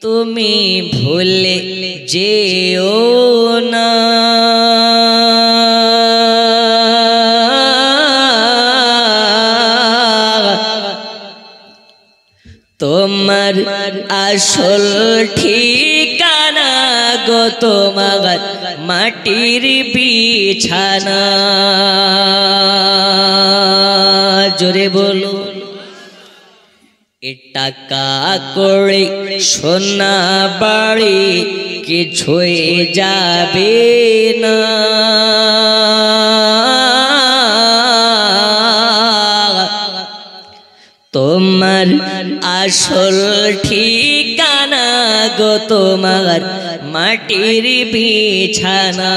তুমি ভুলে যেও না তোমার আসল ঠিকানা গো তোমার মাটির বিছানা জোরে বলো টাকা করে সোনা বাড়ি কিছুই যাবে না তোমার আসল ঠিকানা গো তোমার মাটির বিছানা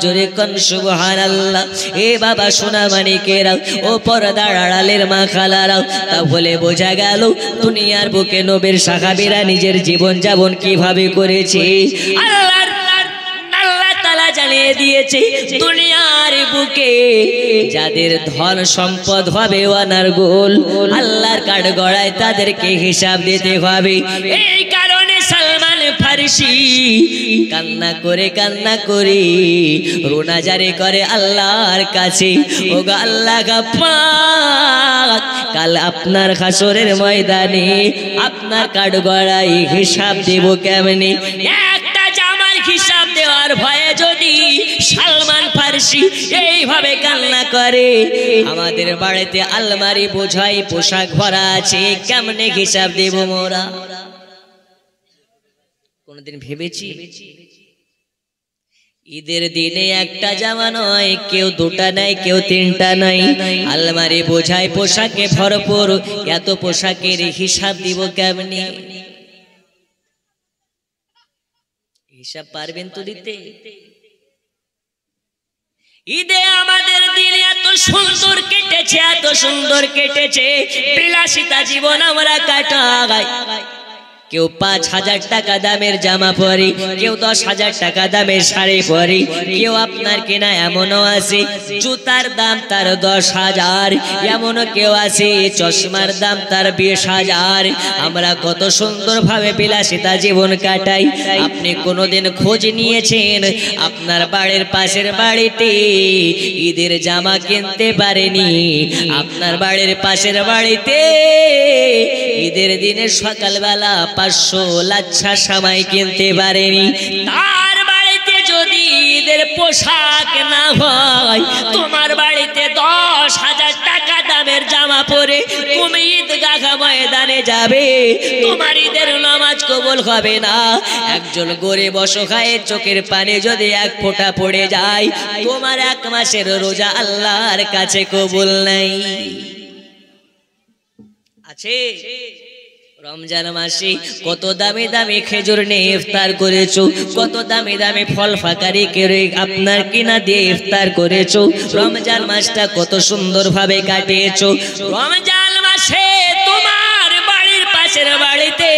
জোরে কোন সুবহানাল্লাহ। এ বাবা সোনা মানিকেরাও ও পর্দার আড়ালের মা খালারাও তাহলে বোঝা গেল দুনিয়ার বুকে নবীর সাহাবীরা নিজের জীবন যাপন কিভাবে করেছে। আল্লাহ তাআলা জানিয়ে দিয়েছে দুনিয়ার বুকে যাদের ধন সম্পদ হবে অনার্গল আল্লাহর কাঠগড়ায় তাদেরকে হিসাব দিতে হবে। এই কারণে সালমান ফারসি কান্না করে রোনাজারি করে আল্লাহর কাছে, ওগো আল্লাহ পাক কাল আপনার হাসরের ময়দানে আপনার কাঠগড়ায় হিসাব দেব কেমনে। একটা জামার হিসাব দেওয়ার ভয়ে যদি সালমান ফারসি এইভাবে কান্না করে, আমাদের বাড়িতে আলমারি বোঝাই পোশাক ভরা আছে, কেমনে হিসাব দেব মোরা? কোনদিন ভেবেছি? ঈদের দিনে একটা জামা নয়, কেউ দুটা নাই, কেউ তিনটা নাই, আলমারি বোঝাই পোশাকে ভরপুর, এত পোশাকের হিসাব দিব কেমনে? হিসাব পারবেন তো দিতে? ঈদে আমাদের দিন এত সুন্দর কেটেছে, এত সুন্দর কেটেছে, বিলাসিতা জীবন আমরা কাটাই। কেউ ৫,০০০ টাকা দামের জামা পরে, কেউ ১০,০০০ টাকা দামের শাড়ি পরে, কেউ আপনার কেনা এমনও আছে জুতার দাম তার ১০,০০০, এমনও কেউ আছে চশমার দাম তার ২০,০০০। আমরা কত সুন্দরভাবে বিলাসিতা জীবন কাটাই। আপনি কোনোদিন খোঁজ নিয়েছেন আপনার বাড়ির পাশের বাড়িতে ঈদের জামা কিনতে পারেনি? আপনার বাড়ির পাশের বাড়িতে ঈদের দিনে সকালবেলা ৫০০ লাচ্ছা সামাই কিনতে পারেনি? তার বাড়িতে যদি ঈদের পোশাক না হয়, তোমার বাড়িতে ১০,০০০ টাকা দামের জামা পরে তুমি ঈদগাহ ময়দানে যাবে, তোমার ঈদের নামাজ কবুল হবে না। একজন গরিব অসহায়ের চোখের পানি যদি এক ফোঁটা পড়ে যায়, তোমার ১ মাসের রোজা আল্লাহর কাছে কবুল নাই। আছে? রমজান মাসে কত দামি দামি খেজুর নিয়ে ইফতার করেছো, কত দামি দামি ফল ফাকারি করে আপনার কিনা দিয়ে ইফতার করেছো। রমজান মাসটা কত সুন্দরভাবে কাটিয়েছো। রমজান মাসে তোমার বাড়ির পাশের বাড়িতে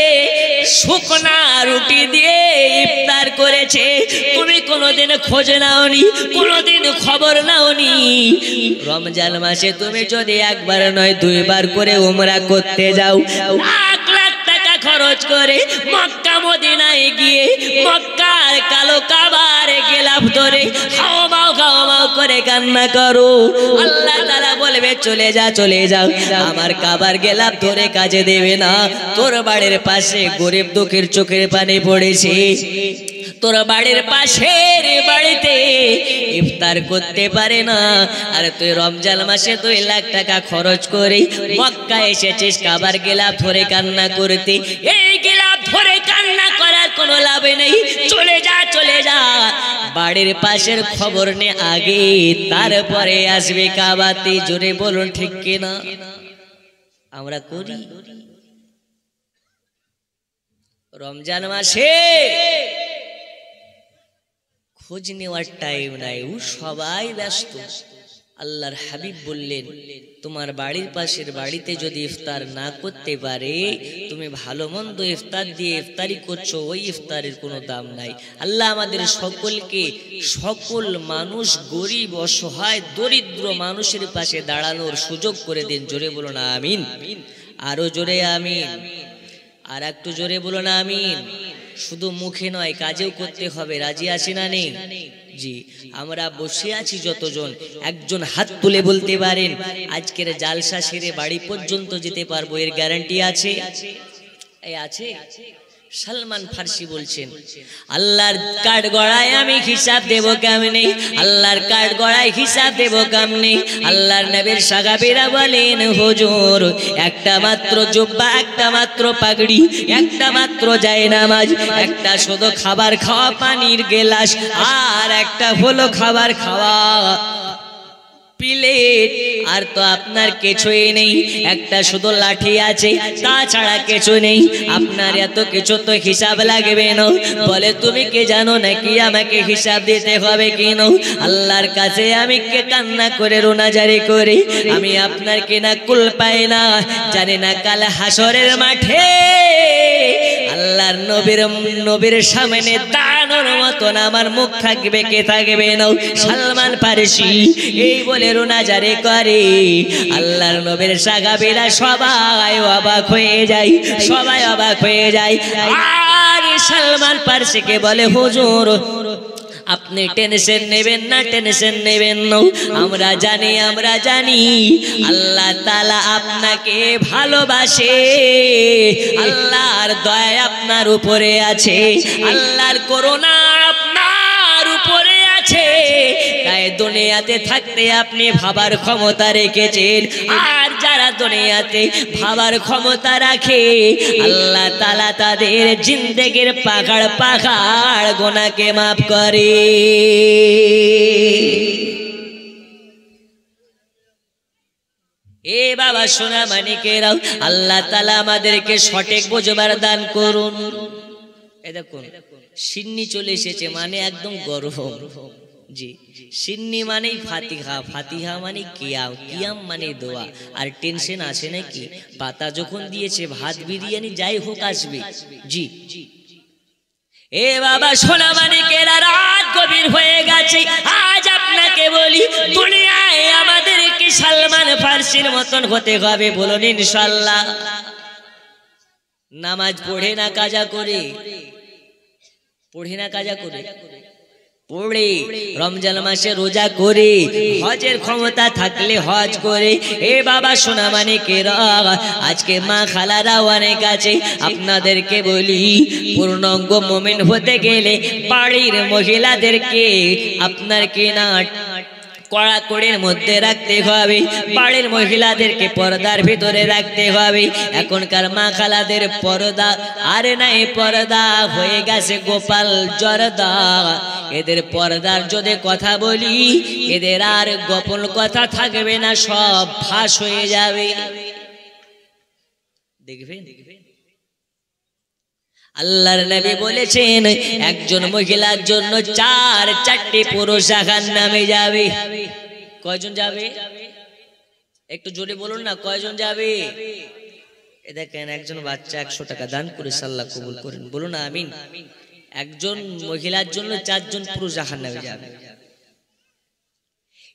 শুকনা রুটি দিয়ে ইফতার করেছে, তুমি কোনোদিন খোঁজ নাওনি, কোনোদিন খবর নাওনি। রমজান মাসে তুমি যদি একবার নয় ২ বার করে উমরা করতে যাও, লাখ লাখ টাকা খরচ করে মক্কা মদিনায় গিয়ে মক্কার কালো কাবার গেলাফ ধরে হাওমাও হাওমাও করে কান্না করো, আল্লাহ তাআলা বলবে চলে যা চলে যাও, আমার কাবার গেলাফ ধরে কাজে দেবে না। তোর বাড়ির পাশে গরিব দুঃখের চোখের পানি পড়েছে, তোর বাড়ির পাশের বাড়িতে ইফতার করতে পারে না, আর তুই রমজান মাসে ২ লাখ টাকা খরচ করে মক্কা এসেছিস কাবার গেলাফ ধরে কান্না করতে। এই গেলাফ ধরে কান্না করার কোনো লাভ নেই, চলে যা চলে যা। বাড়ির পাশের খবর নে আগে, তারপরে আসবে কাবাতে। জোরে বলুন ঠিক কিনা? আমরা করি? রমজান মাসে খোঁজ নেওয়ার টাইম নাই, ও সবাই ব্যস্ত। আল্লাহর হাবিব বললেন তোমার বাড়ির পাশের বাড়িতে যদি ইফতার না করতে পারে, তুমি ভালো মন্দ ইফতার দিয়ে ইফতারি করছো, ওই ইফতারের কোনো দাম নাই। আল্লাহ আমাদের সকলকে, সকল মানুষ, গরিব অসহায় দরিদ্র মানুষের পাশে দাঁড়ানোর সুযোগ করে দিন। জোরে বলুন আমিন। আরো জোরে আমিন, আর একটু জোরে বলুন আমিন। শুধু মুখে নয়, কাজেও করতে হবে। রাজি আছি না নেই? জি, আমরা বসে আছি যতজন, একজন হাত তুলে বলতে পারেন আজকের জালসা সেরে বাড়ি পর্যন্ত যেতে পারবো, এর গ্যারান্টি আছে? এই আছে? সালমান ফার্সি বলছেন, আল্লাহর কাঠ গড়ায় আমি হিসাব দেব কেমনে, আল্লাহর কাঠ গড়ায় হিসাব দেব কেমনে। আল্লাহর নবীর সাহাবীরা বলেন, হুজুর একটা মাত্র জুব্বা, একটা মাত্র পাগড়ি, একটা মাত্র জায়নামাজ, একটা শুধু খাবার খাওয়া পানির গেলাস, আর একটা হলো খাবার খাওয়া প্লেট, আর তো আপনার কিছুই নেই। একটা শুধু লাঠি আছে, তাছাড়া কিছু নেই। আপনার এত কিছু তো হিসাব লাগবে না। বলে তুমি কি জানো নাকি আমাকে হিসাব দিতে হবে কেন? আল্লাহর কাছে আমি কে কান্না করে রোনাজারি করি, আমি আপনার কিনা কুল পাই না। জানি না কাল হাসরের মাঠে আল্লাহর নবীর সামনে দাঁড়ানোর মতন আমার মুখ থাকবে কে থাকবে না? সালমান ফার্সি এই বলে রোনাজারি করে। আল্লাহর নবীর সাহাবীরা সবাই অবাক হয়ে যায়, সবাই অবাক হয়ে যায়। আর সালমান ফার্সিকে বলে, হুজুর আপনি টেনশন নেবেন না, টেনশন নেবেন না। আমরা জানি আল্লাহ তাআলা আপনাকে ভালোবাসে, আল্লাহর দয়া আপনার উপরে আছে, আল্লাহর করুণা আপনার উপরে আছে। তাই দুনিয়াতে থাকতে আপনি ভাবার ক্ষমতা রেখেছেন। আর যারা দুনিয়াতে ভাবার ক্ষমতা রাখে, আল্লাহ তাআলা তাদের জিন্দেগির পাহাড় পাহাড় গুনাহকে মাফ করে। এ বাবা সোনা মানিকেরাও, আল্লাহ তাআলা আমাদেরকে সঠিক বুঝবার দান করুন। এই দেখুন সিন্নি চলে এসেছে, মানে একদম গরম। জি, সিন্নি মানেই ফাতিহা, ফাতিহা মানে কিয়াম, কিয়াম মানে দোয়া। আর টেনশন আছে নাকি? পাতা যখন দিয়েছে ভাত বিরিয়ানি যাই হোক আসবে। জি, এ বাবা সোনা মানিকেরা, রাত গভীর হয়ে গেছে। আজ আপনাকে বলি, দুনিয়ায় আমাদের কি সালমান ফার্সির মতন হতে হবে? বলুন ইনশাআল্লাহ। নামাজ পড়ে না কাজা করে, পড়ে না কাজা করে, পড়ে রমজান মাসে রোজা করে, হজের ক্ষমতা থাকলে হজ করে। এ বাবা সোনা মানিকেরা, আজকে মা খালারা অনেক আছে। আপনাদেরকে বলি, পূর্ণাঙ্গ মুমিন হতে গেলে বাড়ির মহিলাদেরকে আপনার কিনা কড়াকড়ির মধ্যে রাখতে হবে, বাড়ির মহিলাদেরকে পর্দার ভিতরে রাখতে হবে। এখনকার মা খালাদের পর্দা আর নাই, পর্দা হয়ে গেছে গোপাল জর্দা। এদের পর্দার যদি কথা বলি, এদের আর গোপন কথা থাকবে না, সব ফাঁস হয়ে যাবে। দেখবেন আল্লাহর নবী বলেছেন, একজন মহিলার জন্য চারটি পুরুষ জাহান্নামে যাবে। কয়জন যাবে? একটু জোরে বলুন না, কয়জন যাবে? এ দেখেন একজন বাচ্চা 100 টাকা দান করে আল্লাহ কবুল করেন, বলুন আমিন। একজন মহিলার জন্য 4 জন পুরুষ জাহান্নামে যাবে।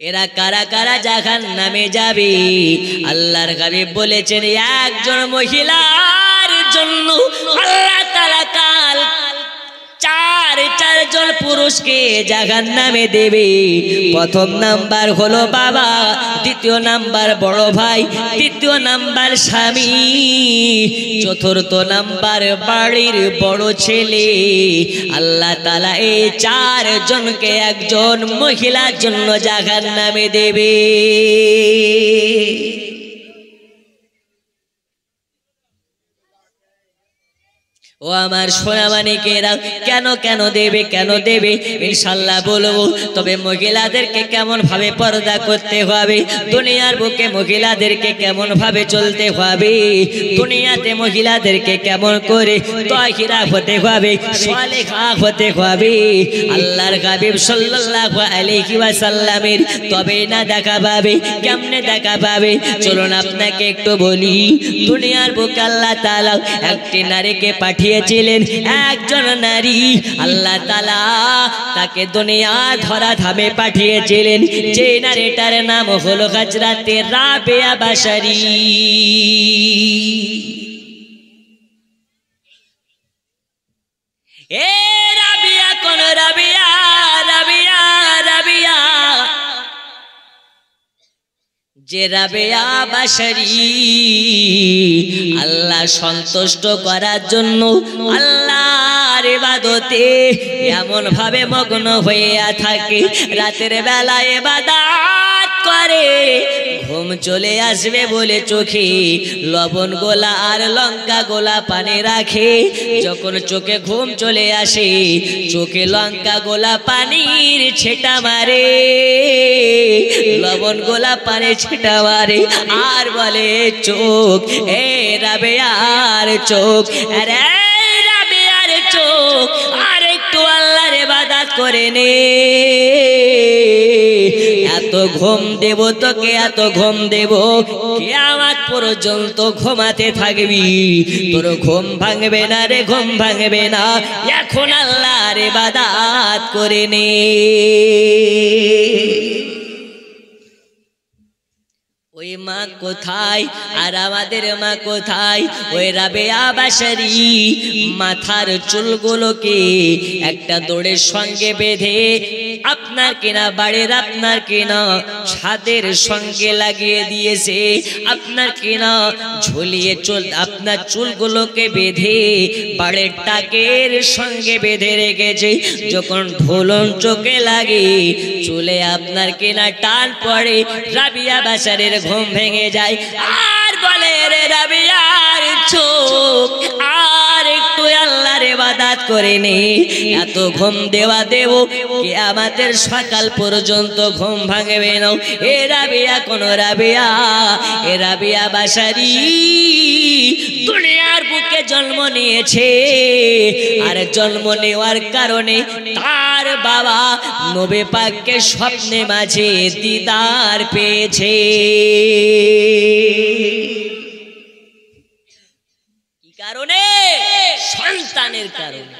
এরা কারা কারা জাহান্নামে যাবে? আল্লাহর হাবিব বলেছেন, একজন মহিলার জন্য আল্লাহ তাআলা কাল 4 জন পুরুষকে জাহান্নামে দেবে। প্রথম নাম্বার হলো বাবা, দ্বিতীয় নাম্বার বড় ভাই, তৃতীয় নাম্বার স্বামী, চতুর্থ নাম্বার বাড়ির বড় ছেলে। আল্লাহ তাআলা এই 4 জনকে একজন মহিলার জন্য জাহান্নামে দেবে। ও আমার সোনা মানিকেরা, কেন কেন দেবে, কেন দেবে? ইনশাআল্লাহ বলবো। তবে মহিলাদেরকে কেমন ভাবে পর্দা করতে হবে, দুনিয়ার বুকে মহিলাদেরকে কেমন ভাবে চলতে হবে, দুনিয়াতে মহিলাদেরকে কেমন করে তাহিরা হতে হবে, সালেহা হতে হবে, আল্লাহর হাবিব সাল্লাল্লাহু আলাইহি ওয়াসাল্লামের তবে না দেখা পাবে। কেমনে দেখা পাবে? চলুন আপনাকে একটু বলি। দুনিয়ার বুকে আল্লাহ তাআলা একটি নারীকে পাঠিয়ে পাঠিয়েছিলেন একজন নারী, আল্লাহ তাআলা তাকে দুনিয়া ধরা ধামে পাঠিয়েছিলেন, যে নারীটার নাম হলো হযরতে রাবেয়া বাশারী। এ রাবিয়া কোন রাবিয়া, রাবিয়া রাবিয়া, যে রাবেয়া বাশারী আল্লাহ সন্তুষ্ট করার জন্য আল্লাহর ইবাদতে এমন ভাবে মগ্ন হয়ে থাকে, রাতের বেলা ইবাদত করে, ঘুম চলে আসবে বলে চোখে লবণ গোলা আর লঙ্কা গোলা পানি রাখে। যখন চোখে ঘুম চলে আসে, চোখে লঙ্কা গোলা পানির ছেটা মারে, লবণ গোলা পানি ছেটা মারে, আর বলে চোখ, এ রাবেয়ার চোখ, আরে রাবেয়ার চোখ, আর একটু আল্লাহর ইবাদত করে নে, এত ঘুম দেব তোকে, এত ঘুম দেব কিয়ামত পর্যন্ত ঘুমাতে থাকবি, তোর ঘুম ভাঙবে না রে, ঘুম ভাঙবে না, এখন আল্লাহর ইবাদত করে নে। ওই মা কোথায় আর আমাদের মা কোথায়? ওই রাবেয়া বাশারী মাথার চুলগুলোকে একটা দড়ির সঙ্গে বেঁধে আপনার কিনা বাড়ির, আপনার কিনা ছাদের সঙ্গে লাগিয়ে দিয়েছে, আপনার কিনা ঝুলিয়ে আপনার চুলগুলোকে বেঁধে বাড়ির টাকের সঙ্গে বেঁধে রেখেছে। যখন ঢোলন চোখে লাগে, চুলে আপনার কিনা টান পড়ে, রাবেয়া বাশারীর ঘুম ভেঙে যায়, আর বলে রে রাবেয়ার চোখ, আর একটু আল্লাহর ইবাদত করে নে, এত ঘুম দেওয়া দেব কিয়ামতের সকাল পর্যন্ত ঘুম ভাঙবে না। এ রাবেয়া কোন রাবেয়া? এ রাবেয়া বাশারী দুনিয়ার বুকে জন্ম নিয়েছে, আর জন্ম নেওয়ার কারণে তার বাবা নবী পাককে স্বপ্নে মাঝে দিদার পেয়েছে। কি কারণে? সন্তানের কারণে।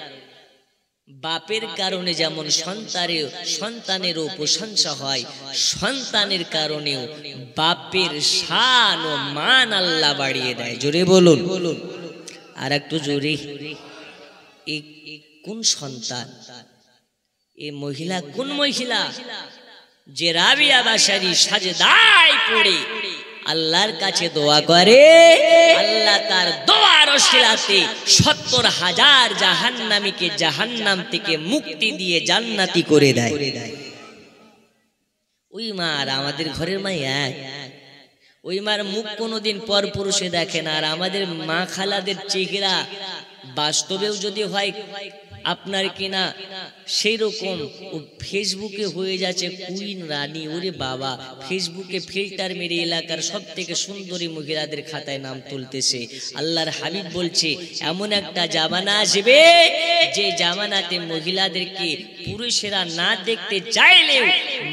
বাপের কারণে যেমন সন্তানেরও প্রশংসা হয়, সন্তানের কারণেও বাপের শান ও মান আল্লাহ বাড়িয়ে দেয়। জোরে বলুন, আর একটু জোরে। কোন সন্তান? এ মহিলা কোন মহিলা যে রাবেয়া বাশারী সাজদায় পড়ে আল্লাহর কাছে দোয়া করে, আল্লাহ তার দোয়ার ওসিলাতে ৭০,০০০ জাহান্নামীকে জাহান্নাম থেকে মুক্তি দিয়ে জান্নাতি করে দেয়। ওই মা আর আমাদের ঘরের মা এক। ওই মার মুখ কোনোদিন পর পুরুষে দেখে না, আর আমাদের মা খালাদের চেহারা বাস্তবেও যদি হয় আপনার কিনা সেই রকম ফেসবুকে হয়ে যাচ্ছে কুইন রানী। ওরে বাবা, ফেসবুকে ফিল্টার মেরে এলাকার সব থেকে সুন্দরী মহিলাদের খাতায় নাম তুলতেছে। আল্লাহর হাবিব বলছে এমন একটা জামানা আসবে যে জামানাতে মহিলাদেরকে পুরুষেরা না দেখতে চাইলেও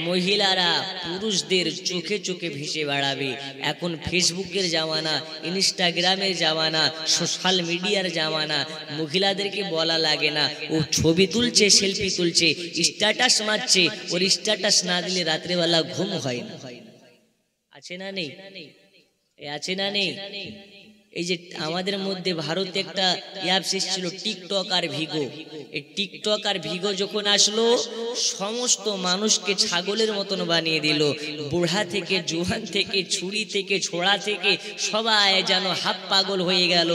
মহিলারা পুরুষদের চোখে চোখে ভেসে বেড়াবে। এখন ফেসবুকের জামানা, ইনস্টাগ্রামের জামানা, সোশ্যাল মিডিয়ার জামানা। মহিলাদেরকে বলা লাগে না, ও ছবি তুলছে, সেলফি তুলছে, স্ট্যাটাস মারছে, ওর স্ট্যাটাস না দিলে রাত্রেবেলা ঘুম হয় না। আছে না নেই? আছে না নেই? এই যে আমাদের মধ্যে ভারতে একটা অ্যাপস এসেছিল টিকটক আর ভিগো। এই টিকটক আর ভিগো যখন আসলো, সমস্ত মানুষকে ছাগলের মতন বানিয়ে দিল। বুড়া থেকে জোয়ান থেকে ছুরি থেকে ছোড়া থেকে সবাই যেন হাফ পাগল হয়ে গেল।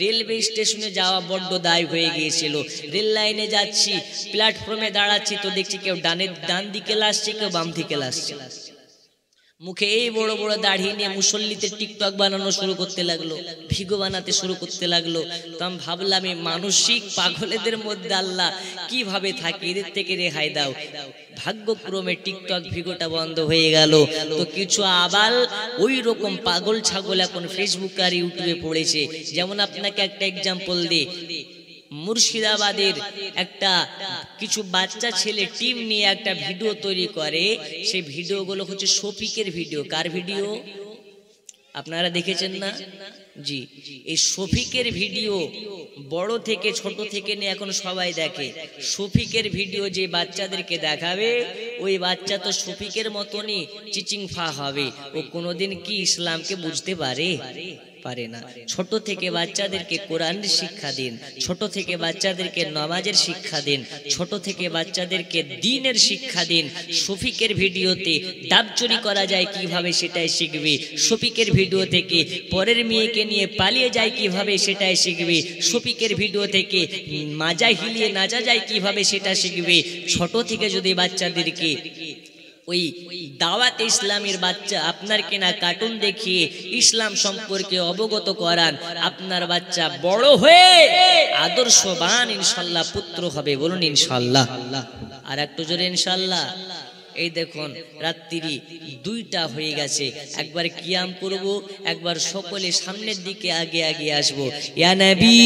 রেলওয়ে স্টেশনে যাওয়া বড্ড দায় হয়ে গিয়েছিল। রেল লাইনে যাচ্ছি, প্ল্যাটফর্মে দাঁড়াচ্ছি, তো দেখছি কেউ ডান দিকে লাসছে, কেউ বাম দিকে লাসছে। মুখে এই বড় বড় দাড়ি নিয়ে মুসল্লিতে টিকটক বানানো শুরু করতে লাগলো, ভিগো বানাতে শুরু করতে লাগলো। তো আমি ভাবলাম এই মানসিক পাগলেদের মধ্যে আল্লাহ কিভাবে থাকে, এদের থেকে রেহাই দাও। ভাগ্যক্রমে টিকটক ভিগোটা বন্ধ হয়ে গেল। তো কিছু আবাল ওই রকম পাগল ছাগল এখন ফেসবুক আর ইউটিউবে পড়েছে। যেমন আপনাকে একটা এক্সাম্পল দিই, মুর্শিদাবাদের একটা কিছু বাচ্চা ছেলে টিম নিয়ে একটা ভিডিও তৈরি করে। সেই ভিডিওগুলো হচ্ছে শফিকের ভিডিও। কার ভিডিও? আপনারা দেখেছেন না? জি, এই শফিকের ভিডিও বড় থেকে ছোট থেকে নিয়ে এখন সবাই দেখে। শফিকের ভিডিও যে বাচ্চাদেরকে দেখাবে, ওই বাচ্চা তো শফিকের মতনই চিচিং ফা হবে। ও কোনোদিন কি ইসলামকে বুঝতে পারে? পারে না। ছোট থেকে বাচ্চাদেরকে কোরআনের শিক্ষা দিন, ছোট থেকে বাচ্চাদেরকে নামাজের শিক্ষা দিন, ছোট থেকে বাচ্চাদেরকে দ্বীনের শিক্ষা দিন। শফিকের ভিডিওতে ডাব চুরি করা যায় কিভাবে সেটাই শিখবে, শফিকের ভিডিও থেকে পরের মেয়েকে নিয়ে পালিয়ে যায় কিভাবে সেটাই শিখবে, শফিকের ভিডিও থেকে মাজা হিলিয়ে নাচা যায় কিভাবে সেটা শিখবে। ছোট থেকে যদি বাচ্চাদেরকে ওই দাওয়াতে ইসলামের বাচ্চা আপনার কেনা কার্টুন দেখিয়ে ইসলাম সম্পর্কে অবগত করান, আপনার বাচ্চা বড় হয়ে আদর্শবান ইনশাল্লাহ পুত্র হবে। বলুন ইনশাল্লাহ। আর একটু জোরে ইনশাল্লাহ। এই দেখুন রাত্রি 2টা হয়ে গেছে, একবার কিয়াম করব, একবার সকলে সামনের দিকে আগে আগে আসবো। ইয়া নবী